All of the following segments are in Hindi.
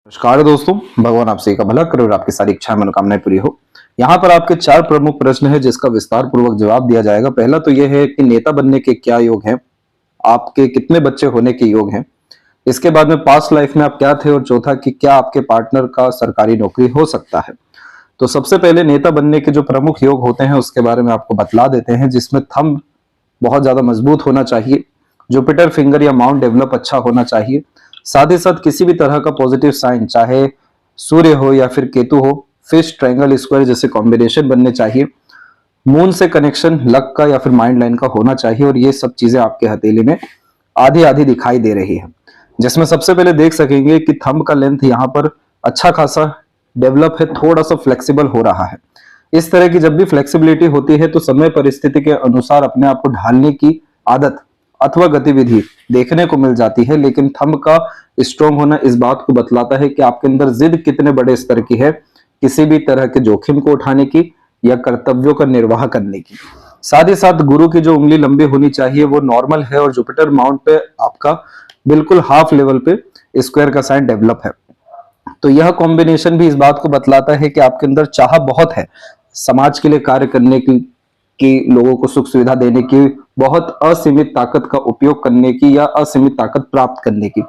नमस्कार दोस्तों, भगवान आपसे का भला करे और आपकी सारी इच्छाएं मनोकामनाएं पूरी हो। यहाँ पर आपके 4 प्रमुख प्रश्न है जिसका विस्तार पूर्वक जवाब दिया जाएगा। पहला तो यह है कि नेता बनने के क्या योग हैं, आपके कितने बच्चे होने के योग हैं। इसके बाद में पास्ट लाइफ में आप क्या थे, और चौथा कि क्या आपके पार्टनर का सरकारी नौकरी हो सकता है। तो सबसे पहले नेता बनने के जो प्रमुख योग होते हैं उसके बारे में आपको बतला देते हैं, जिसमें थंब बहुत ज्यादा मजबूत होना चाहिए, जुपिटर फिंगर या माउंट डेवलप अच्छा होना चाहिए, साथ ही साथ किसी भी तरह का पॉजिटिव साइन, चाहे सूर्य हो या फिर केतु हो, फिश ट्रायंगल स्क्वायर जैसे कॉम्बिनेशन बनने चाहिए, मून से कनेक्शन लक का या फिर माइंड लाइन का होना चाहिए, और ये सब चीजें आपके हथेली में आधी आधी दिखाई दे रही है। जिसमें सबसे पहले देख सकेंगे कि थंब का लेंथ यहाँ पर अच्छा खासा डेवलप है, थोड़ा सा फ्लेक्सिबल हो रहा है। इस तरह की जब भी फ्लेक्सिबिलिटी होती है तो समय परिस्थिति के अनुसार अपने आप को ढालने की आदत अथवा गतिविधि देखने को मिल जाती है, लेकिन थंब का स्ट्रॉन्ग होना इस बात को बतलाता है कि आपके अंदर जिद कितने बड़े स्तर की है, किसी भी तरह के जोखिम को उठाने की या कर्तव्यों का निर्वाह करने की। साथ ही साथ गुरु की जो उंगली लंबी होनी चाहिए वो नॉर्मल है, और जुपिटर माउंट पे आपका बिल्कुल हाफ लेवल पे स्क्वायर का साइन डेवलप है। तो यह कॉम्बिनेशन भी इस बात को बतलाता है कि आपके अंदर चाह बहुत है समाज के लिए कार्य करने की लोगों को सुख सुविधा देने की, बहुत असीमित ताकत का उपयोग करने की या असीमित ताकत प्राप्त करने की।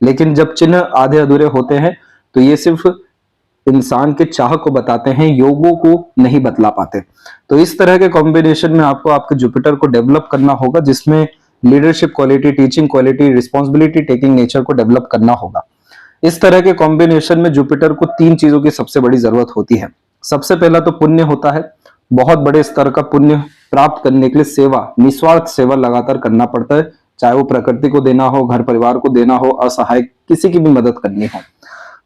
लेकिन जब चिन्ह आधे अधूरे होते हैं तो ये सिर्फ इंसान के चाह को बताते हैं, योगों को नहीं बतला पाते। तो इस तरह के कॉम्बिनेशन में आपको आपके जुपिटर को डेवलप करना होगा, जिसमें leadership quality, teaching quality, responsibility taking nature को डेवलप करना होगा। इस तरह के कॉम्बिनेशन में जुपिटर को 3 चीजों की सबसे बड़ी जरूरत होती है। सबसे पहला तो पुण्य होता है, बहुत बड़े स्तर का पुण्य प्राप्त करने के लिए सेवा, निस्वार्थ सेवा लगातार करना पड़ता है, चाहे वो प्रकृति को देना हो, घर परिवार को देना हो, असहाय किसी की भी मदद करनी हो।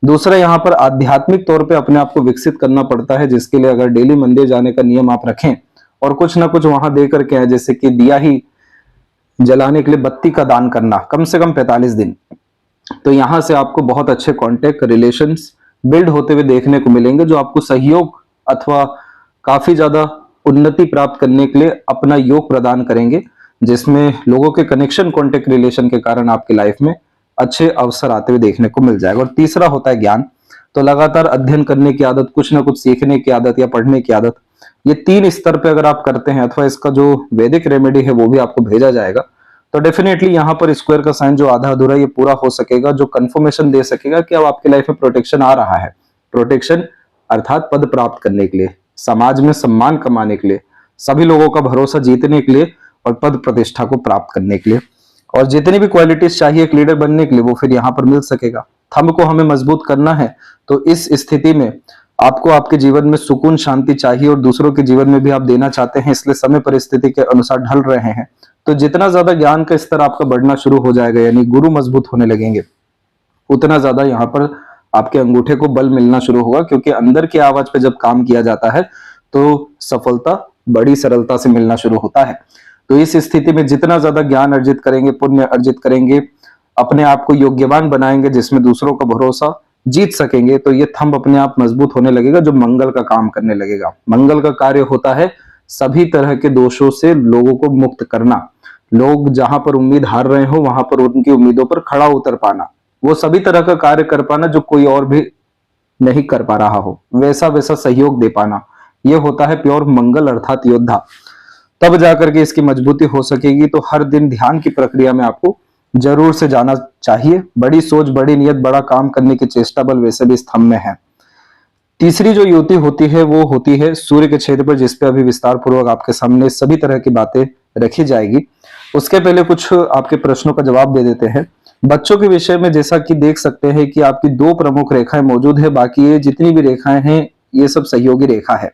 दूसरा, यहाँ पर आध्यात्मिक तौर पे अपने आप को विकसित करना पड़ता है, जिसके लिए अगर डेली मंदिर जाने का नियम आप रखें और कुछ ना कुछ वहां दे करके आए, जैसे कि दिया ही जलाने के लिए बत्ती का दान करना कम से कम 45 दिन, तो यहां से आपको बहुत अच्छे कॉन्टेक्ट रिलेशंस बिल्ड होते हुए देखने को मिलेंगे, जो आपको सहयोग अथवा काफी ज्यादा उन्नति प्राप्त करने के लिए अपना योग प्रदान करेंगे, जिसमें लोगों के कनेक्शन, कॉन्टेक्ट रिलेशन के कारण आपकी लाइफ में अच्छे अवसर आते हुए देखने को मिल जाएगा। और तीसरा होता है ज्ञान। तो लगातार अध्ययन करने की आदत, कुछ ना कुछ सीखने की आदत या पढ़ने की आदत, ये 3 स्तर पे अगर आप करते हैं, अथवा इसका जो वैदिक रेमेडी है वो भी आपको भेजा जाएगा, तो डेफिनेटली यहाँ पर स्क्वायर का साइन जो आधा अधूरा ये पूरा हो सकेगा, जो कंफर्मेशन दे सकेगा कि अब आपकी लाइफ में प्रोटेक्शन आ रहा है। प्रोटेक्शन अर्थात पद प्राप्त करने के लिए, समाज में सम्मान कमाने के लिए, सभी लोगों का भरोसा जीतने के लिए और पद प्रतिष्ठा को प्राप्त करने के लिए, और जितनी भी क्वालिटीज चाहिए एक लीडर बनने के लिए वो फिर यहाँ पर मिल सकेगा। थंब को हमें मजबूत करना है, तो इस स्थिति में आपको आपके जीवन में सुकून, शांति चाहिए, और दूसरों के जीवन में भी आप देना चाहते हैं, इसलिए समय परिस्थिति के अनुसार ढल रहे हैं। तो जितना ज्यादा ज्ञान का स्तर आपका बढ़ना शुरू हो जाएगा, यानी गुरु मजबूत होने लगेंगे, उतना ज्यादा यहाँ पर आपके अंगूठे को बल मिलना शुरू होगा, क्योंकि अंदर की आवाज पे जब काम किया जाता है तो सफलता बड़ी सरलता से मिलना शुरू होता है। तो इस स्थिति में जितना ज्यादा ज्ञान अर्जित करेंगे, पुण्य अर्जित करेंगे, अपने आप को योग्यवान बनाएंगे जिसमें दूसरों का भरोसा जीत सकेंगे, तो ये थंब अपने आप मजबूत होने लगेगा, जो मंगल का काम करने लगेगा। मंगल का कार्य होता है सभी तरह के दोषों से लोगों को मुक्त करना, लोग जहां पर उम्मीद हार रहे हो वहां पर उनकी उम्मीदों पर खड़ा उतर पाना, वो सभी तरह का कार्य कर पाना जो कोई और भी नहीं कर पा रहा हो, वैसा वैसा सहयोग दे पाना, ये होता है प्योर मंगल अर्थात योद्धा। तब जाकर के इसकी मजबूती हो सकेगी। तो हर दिन ध्यान की प्रक्रिया में आपको जरूर से जाना चाहिए। बड़ी सोच, बड़ी नियत, बड़ा काम करने की चेष्टा बल वैसे भी स्तंभ में है। तीसरी जो युति होती है वो होती है सूर्य के क्षेत्र पर, जिसपे अभी विस्तार पूर्वक आपके सामने सभी तरह की बातें रखी जाएगी। उसके पहले कुछ आपके प्रश्नों का जवाब दे देते हैं। बच्चों के विषय में जैसा कि देख सकते हैं कि आपकी 2 प्रमुख रेखाएं मौजूद है, बाकी ये जितनी भी रेखाएं हैं ये सब सहयोगी रेखा है,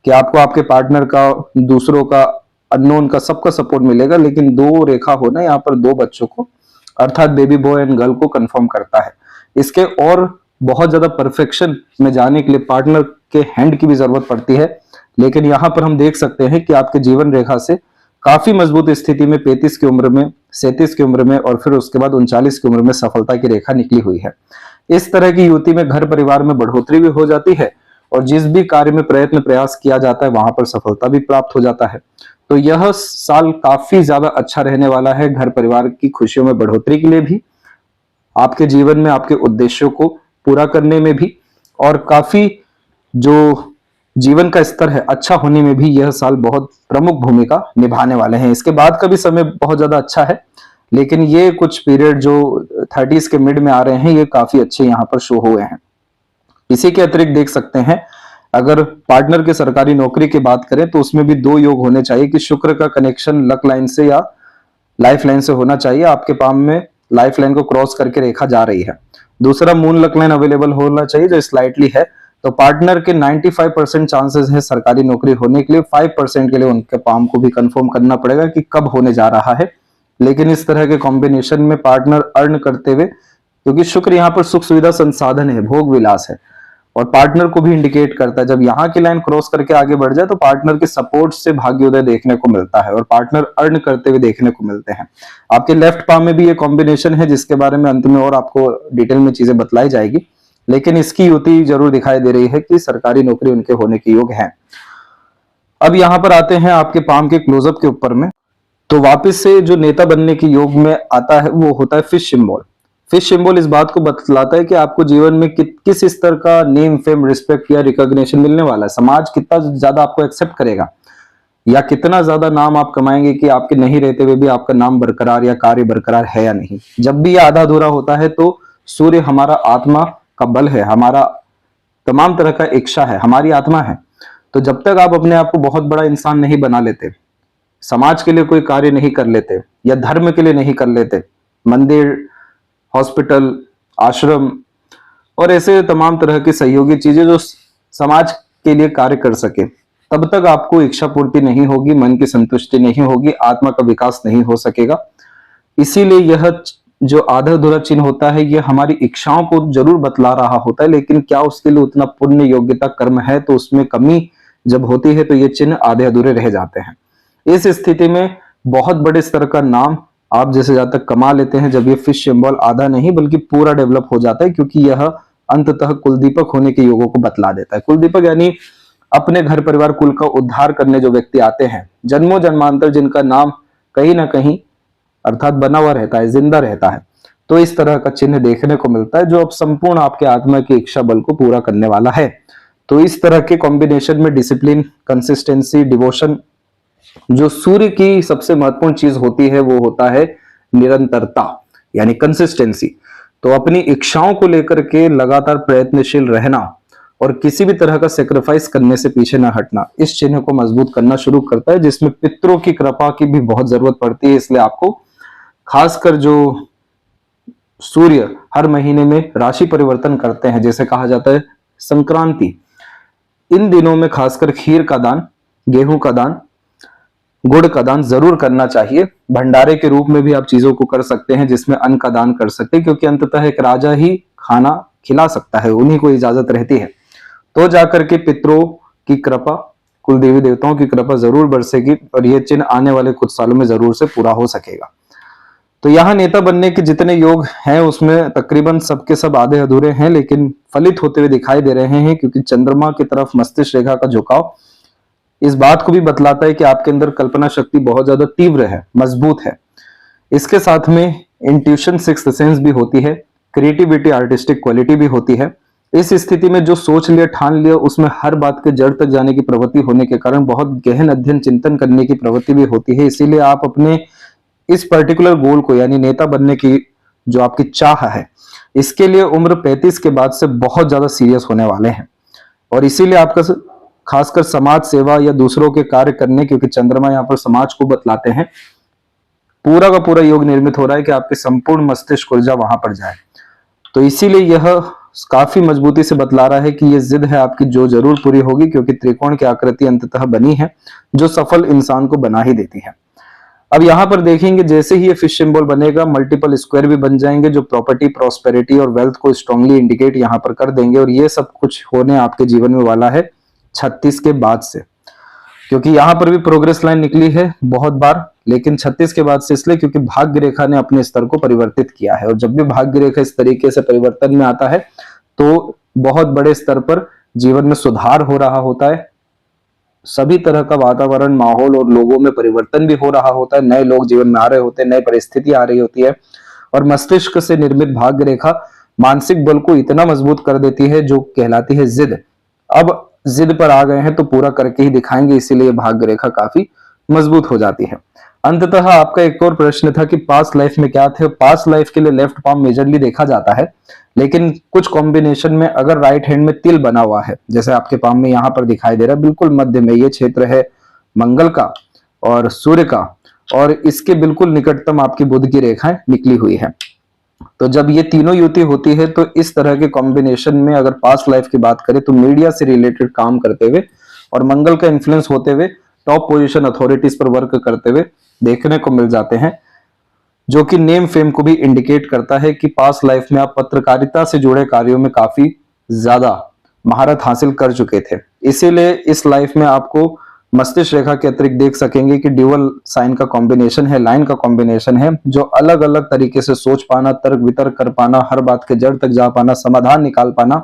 कि आपको आपके पार्टनर का, दूसरों का, अननोन का, सबका सपोर्ट मिलेगा, लेकिन 2 रेखा होना यहाँ पर 2 बच्चों को अर्थात बेबी बॉय एंड गर्ल को कंफर्म करता है। इसके और बहुत ज्यादा परफेक्शन में जाने के लिए पार्टनर के हैंड की भी जरूरत पड़ती है, लेकिन यहाँ पर हम देख सकते हैं कि आपके जीवन रेखा से काफी मजबूत स्थिति में 35 की उम्र में, 37 की उम्र में और फिर उसके बाद 39 की उम्र में सफलता की रेखा निकली हुई है। इस तरह की युति में घर परिवार में बढ़ोतरी भी हो जाती है, और जिस भी कार्य में प्रयत्न प्रयास किया जाता है वहां पर सफलता भी प्राप्त हो जाता है। तो यह साल काफी ज्यादा अच्छा रहने वाला है घर परिवार की खुशियों में बढ़ोतरी के लिए भी, आपके जीवन में आपके उद्देश्यों को पूरा करने में भी और काफी जो जीवन का स्तर है अच्छा होने में भी यह साल बहुत प्रमुख भूमिका निभाने वाले हैं। इसके बाद का भी समय बहुत ज्यादा अच्छा है, लेकिन ये कुछ पीरियड जो 30s के मिड में आ रहे हैं ये काफी अच्छे यहाँ पर शो हुए हैं। इसी के अतिरिक्त देख सकते हैं, अगर पार्टनर के सरकारी नौकरी की बात करें तो उसमें भी 2 योग होने चाहिए कि शुक्र का कनेक्शन लक लाइन से या लाइफ लाइन से होना चाहिए। आपके पाम में लाइफ लाइन को क्रॉस करके रेखा जा रही है। दूसरा, मून लक लाइन अवेलेबल होना चाहिए जो स्लाइटली है। तो पार्टनर के 95% चांसेस है सरकारी नौकरी होने के लिए, 5% के लिए उनके पाम को भी कंफर्म करना पड़ेगा कि कब होने जा रहा है। लेकिन इस तरह के कॉम्बिनेशन में पार्टनर अर्न करते हुए, क्योंकि शुक्र यहाँ पर सुख सुविधा संसाधन है, भोग विलास है, और पार्टनर को भी इंडिकेट करता है। जब यहाँ की लाइन क्रॉस करके आगे बढ़ जाए तो पार्टनर के सपोर्ट से भाग्योदय देखने को मिलता है और पार्टनर अर्न करते हुए देखने को मिलते हैं। आपके लेफ्ट पाम में भी ये कॉम्बिनेशन है जिसके बारे में अंत में और आपको डिटेल में चीजें बतलाई जाएगी, लेकिन इसकी युति जरूर दिखाई दे रही है कि सरकारी नौकरी उनके होने के योग है। अब यहाँ पर आते हैं आपके पाम के क्लोजअप के ऊपर में, तो वापस से जो नेता बनने के योग में आता है वो होता है फिश सिंबल। फिश सिंबल इस बात को बतलाता है कि आपको जीवन में किस स्तर का नेम, फेम, रिस्पेक्ट या रिकॉग्निशन मिलने वाला है। समाज कितना ज्यादा आपको एक्सेप्ट करेगा या कितना ज्यादा नाम आप कमाएंगे कि आपके नहीं रहते हुए भी आपका नाम बरकरार या कार्य बरकरार है या नहीं। जब भी यह आधा अधूरा होता है तो सूर्य हमारा आत्मा का बल है, हमारा तमाम तरह का इच्छा है, हमारी आत्मा है। तो जब तक आप अपने आप को बहुत बड़ा इंसान नहीं बना लेते, समाज के लिए कोई कार्य नहीं कर लेते या धर्म के लिए नहीं कर लेते, मंदिर, हॉस्पिटल, आश्रम और ऐसे तमाम तरह की सहयोगी चीजें जो समाज के लिए कार्य कर सके, तब तक आपको इच्छा पूर्ति नहीं होगी, मन की संतुष्टि नहीं होगी, आत्मा का विकास नहीं हो सकेगा। इसीलिए यह जो आधा अधूरा चिन्ह होता है यह हमारी इच्छाओं को जरूर बतला रहा होता है, लेकिन क्या उसके लिए उतना पुण्य, योग्यता, कर्म है, तो उसमें कमी जब होती है तो ये चिन्ह आधे अधूरे रह जाते हैं। इस स्थिति में बहुत बड़े स्तर का नाम आप जैसे जब तक कमा लेते हैं, जब ये फिश सिंबल आधा नहीं बल्कि पूरा डेवलप हो जाता है, क्योंकि यह अंततः कुलदीपक होने के योगों को बतला देता है। कुलदीपक यानी अपने घर परिवार कुल का उद्धार करने जो व्यक्ति आते हैं, जन्मों जन्मांतर जिनका नाम कहीं ना कहीं अर्थात बना हुआ रहता है, जिंदा रहता है, तो इस तरह का चिन्ह देखने को मिलता है जो अब संपूर्ण आपके आत्मा की इच्छा बल को पूरा करने वाला है। तो इस तरह के कॉम्बिनेशन में डिसिप्लिन, कंसिस्टेंसी, डिवोशन, जो सूर्य की सबसे महत्वपूर्ण चीज होती है वो होता है निरंतरता यानी कंसिस्टेंसी। तो अपनी इच्छाओं को लेकर के लगातार प्रयत्नशील रहना और किसी भी तरह का सेक्रीफाइस करने से पीछे ना हटना इस चिन्ह को मजबूत करना शुरू करता है, जिसमें पितरों की कृपा की भी बहुत जरूरत पड़ती है। इसलिए आपको खासकर जो सूर्य हर महीने में राशि परिवर्तन करते हैं, जैसे कहा जाता है संक्रांति, इन दिनों में खासकर खीर का दान, गेहूं का दान, गुड़ का दान जरूर करना चाहिए। भंडारे के रूप में भी आप चीजों को कर सकते हैं जिसमें अन्न का दान कर सकते हैं, क्योंकि अंततः एक राजा ही खाना खिला सकता है, उन्हीं को इजाजत रहती है। तो जाकर के पितरों की कृपा, कुल देवी देवताओं की कृपा जरूर बरसेगी और यह चिन्ह आने वाले कुछ सालों में जरूर से पूरा हो सकेगा। तो यहाँ नेता बनने के जितने योग हैं उसमें तकरीबन सबके सब आधे अधूरे हैं, लेकिन फलित होते हुए दिखाई दे रहे हैं, क्योंकि चंद्रमा की तरफ मस्तिष्क रेखा का झुकाव इस बात को भी बतलाता है कि आपके अंदर कल्पना शक्ति बहुत ज्यादा तीव्र है, मजबूत है। इसके साथ में इंट्यूशन, सिक्स्थ सेंस भी होती है, क्रिएटिविटी, आर्टिस्टिक क्वालिटी भी होती है। इस स्थिति में जो सोच लिया, ठान लिया, उसमें हर बात के जड़ तक जाने की प्रवृत्ति होने के कारण बहुत गहन अध्ययन, चिंतन करने की प्रवृत्ति भी होती है। इसीलिए आप अपने इस पर्टिकुलर गोल को यानी नेता बनने की जो आपकी चाह है, इसके लिए उम्र 35 के बाद से बहुत ज्यादा सीरियस होने वाले हैं। और इसीलिए आपका खासकर समाज सेवा या दूसरों के कार्य करने, क्योंकि चंद्रमा यहाँ पर समाज को बतलाते हैं, पूरा का पूरा योग निर्मित हो रहा है कि आपकी संपूर्ण मस्तिष्क ऊर्जा वहां पर जाए। तो इसीलिए यह काफी मजबूती से बतला रहा है कि यह जिद है आपकी जो जरूर पूरी होगी, क्योंकि त्रिकोण की आकृति अंततः बनी है जो सफल इंसान को बना ही देती है। अब यहाँ पर देखेंगे जैसे ही ये फिश सिंबल बनेगा, मल्टीपल स्क्वायर भी बन जाएंगे जो प्रॉपर्टी, प्रॉस्पेरिटी और वेल्थ को स्ट्रांगली इंडिकेट यहाँ पर कर देंगे। और ये सब कुछ होने आपके जीवन में वाला है 36 के बाद से, क्योंकि यहाँ पर भी प्रोग्रेस लाइन निकली है बहुत बार, लेकिन 36 के बाद से इसलिए क्योंकि भाग्य रेखा ने अपने स्तर को परिवर्तित किया है। और जब भी भाग्य रेखा इस तरीके से परिवर्तन में आता है तो बहुत बड़े स्तर पर जीवन में सुधार हो रहा होता है, सभी तरह का वातावरण, माहौल और लोगों में परिवर्तन भी हो रहा होता है, नए लोग जीवन में आ रहे होते हैं, नई परिस्थिति आ रही होती है। और मस्तिष्क से निर्मित भाग्य रेखा मानसिक बल को इतना मजबूत कर देती है जो कहलाती है जिद। अब जिद पर आ गए हैं तो पूरा करके ही दिखाएंगे, इसीलिए भाग्य रेखा काफी मजबूत हो जाती है। अंततः आपका एक और प्रश्न था कि पास्ट लाइफ में क्या थे। पास्ट लाइफ के लिए लेफ्ट पाम मेजरली देखा जाता है, लेकिन कुछ कॉम्बिनेशन में अगर राइट हैंड में तिल बना हुआ है, जैसे आपके पाम में यहाँ पर दिखाई दे रहा है बिल्कुल मध्य में, ये क्षेत्र है मंगल का और सूर्य का, और इसके बिल्कुल निकटतम आपकी बुध की रेखाएं निकली हुई है। तो जब ये तीनों युति होती है तो इस तरह के कॉम्बिनेशन में अगर पास्ट लाइफ की बात करें तो मीडिया से रिलेटेड काम करते हुए और मंगल का इन्फ्लुएंस होते हुए टॉप पोजीशन अथॉरिटीज पर वर्क करते हुए देखने को मिल जाते हैं, जो कि नेम फेम को भी इंडिकेट करता है कि पास्ट लाइफ में आप पत्रकारिता से जुड़े कार्यों में काफी ज्यादा महारत हासिल कर चुके थे। इसीलिए इस लाइफ में आपको मस्तिष्क रेखा के अतिरिक्त देख सकेंगे कि ड्यूअल साइन का कॉम्बिनेशन है, लाइन का कॉम्बिनेशन है, जो अलग अलग तरीके से सोच पाना, तर्क वितर्क कर पाना, हर बात के जड़ तक जा पाना, समाधान निकाल पाना,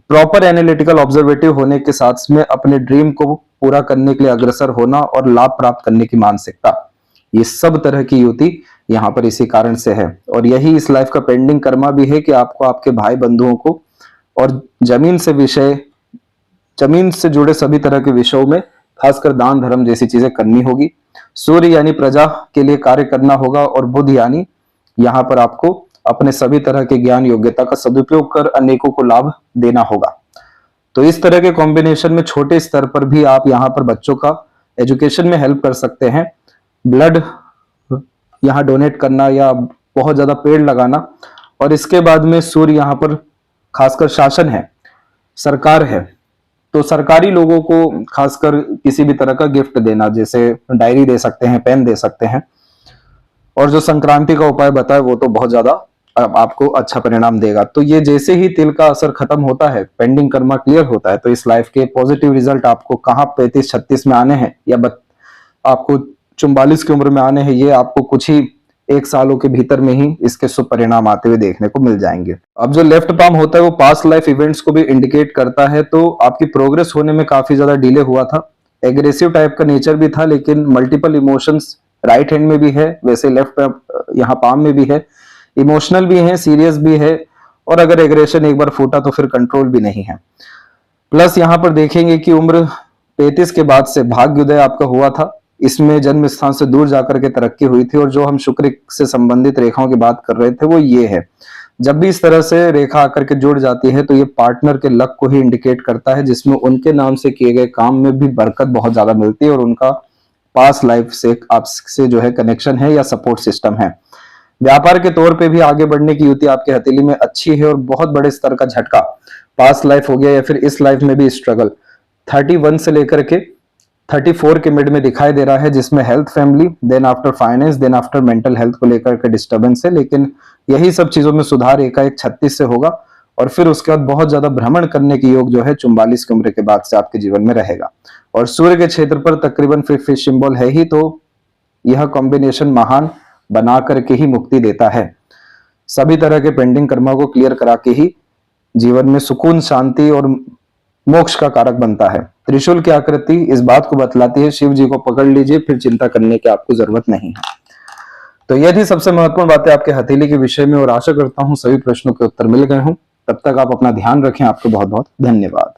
प्रॉपर एनालिटिकल ऑब्जर्वेटिव होने के साथ में अपने ड्रीम को पूरा करने के लिए अग्रसर होना और लाभ प्राप्त करने की मानसिकता, ये सब तरह की युति यहाँ पर इसी कारण से है। और यही इस लाइफ का पेंडिंग कर्मा भी है कि आपको आपके भाई बंधुओं को और जमीन से जुड़े सभी तरह के विषयों में खासकर दान धर्म जैसी चीजें करनी होगी। सूर्य यानी प्रजा के लिए कार्य करना होगा और बुध यानी यहाँ पर आपको अपने सभी तरह के ज्ञान योग्यता का सदुपयोग कर अनेकों को लाभ देना होगा। तो इस तरह के कॉम्बिनेशन में छोटे स्तर पर भी आप यहाँ पर बच्चों का एजुकेशन में हेल्प कर सकते हैं। ब्लड यहाँ डोनेट करना या बहुत ज्यादा पेड़ लगाना, और इसके बाद में सूर्य यहाँ पर खासकर शासन है, सरकार है, तो सरकारी लोगों को खासकर किसी भी तरह का गिफ्ट देना, जैसे डायरी दे सकते हैं, पेन दे सकते हैं। और जो संक्रांति का उपाय बताया वो तो बहुत ज्यादा आपको अच्छा परिणाम देगा। तो ये जैसे ही तिल का असर खत्म होता है, पेंडिंग कर्मा क्लियर होता है, तो इस लाइफ के पॉजिटिव रिजल्ट आपको कहाँ 35-36 में आने हैं या आपको 44 की उम्र में आने हैं, ये आपको कुछ ही 1 सालों के भीतर में ही इसके शुभ परिणाम आते हुए देखने को मिल जाएंगे। अब जो लेफ्ट पाम होता है वो पास्ट लाइफ इवेंट्स को भी इंडिकेट करता है, तो आपकी प्रोग्रेस होने में काफी ज्यादा डिले हुआ था, एग्रेसिव टाइप का नेचर भी था, लेकिन मल्टीपल इमोशंस राइट हैंड में भी है, वैसे लेफ्ट यहाँ पाम में भी है, इमोशनल भी है, सीरियस भी है, और अगर एग्रेशन एक बार फूटा तो फिर कंट्रोल भी नहीं है। प्लस यहाँ पर देखेंगे कि उम्र 35 के बाद से भाग्योदय आपका हुआ था, इसमें जन्म स्थान से दूर जाकर के तरक्की हुई थी, और जो हम शुक्र से संबंधित रेखाओं की बात कर रहे थे वो ये है। जब भी इस तरह से रेखा आकर के जुड़ जाती है तो ये पार्टनर के लक को ही इंडिकेट करता है, जिसमें उनके नाम से किए गए काम में भी बरकत बहुत ज्यादा मिलती है और उनका पास्ट लाइफ से आपसे जो है कनेक्शन है या सपोर्ट सिस्टम है। व्यापार के तौर पे भी आगे बढ़ने की युति आपके हथेली में अच्छी है और बहुत बड़े स्तर का झटका पास्ट लाइफ हो गया या फिर इस लाइफ में भी स्ट्रगल 31 से लेकर के 34 के मिड में दिखाई दे रहा है, जिसमें health, family, then after finance, then after mental health को लेकर के डिस्टर्बेंस है, लेकिन यही सब चीजों में सुधार एकाएक 36 से होगा और फिर उसके बाद बहुत ज्यादा भ्रमण करने की योग जो है 44 की उम्र के बाद से आपके जीवन में रहेगा। और सूर्य के क्षेत्र पर तकरीबन फिश सिंबल है ही, तो यह कॉम्बिनेशन महान बना करके ही मुक्ति देता है, सभी तरह के पेंडिंग कर्मा को क्लियर करा के ही जीवन में सुकून, शांति और मोक्ष का कारक बनता है। त्रिशूल की आकृति इस बात को बतलाती है, शिव जी को पकड़ लीजिए, फिर चिंता करने की आपको जरूरत नहीं है। तो ये थी सबसे महत्वपूर्ण बातें आपके हथेली के विषय में, और आशा करता हूं सभी प्रश्नों के उत्तर मिल गए हों। तब तक आप अपना ध्यान रखें। आपको बहुत बहुत धन्यवाद।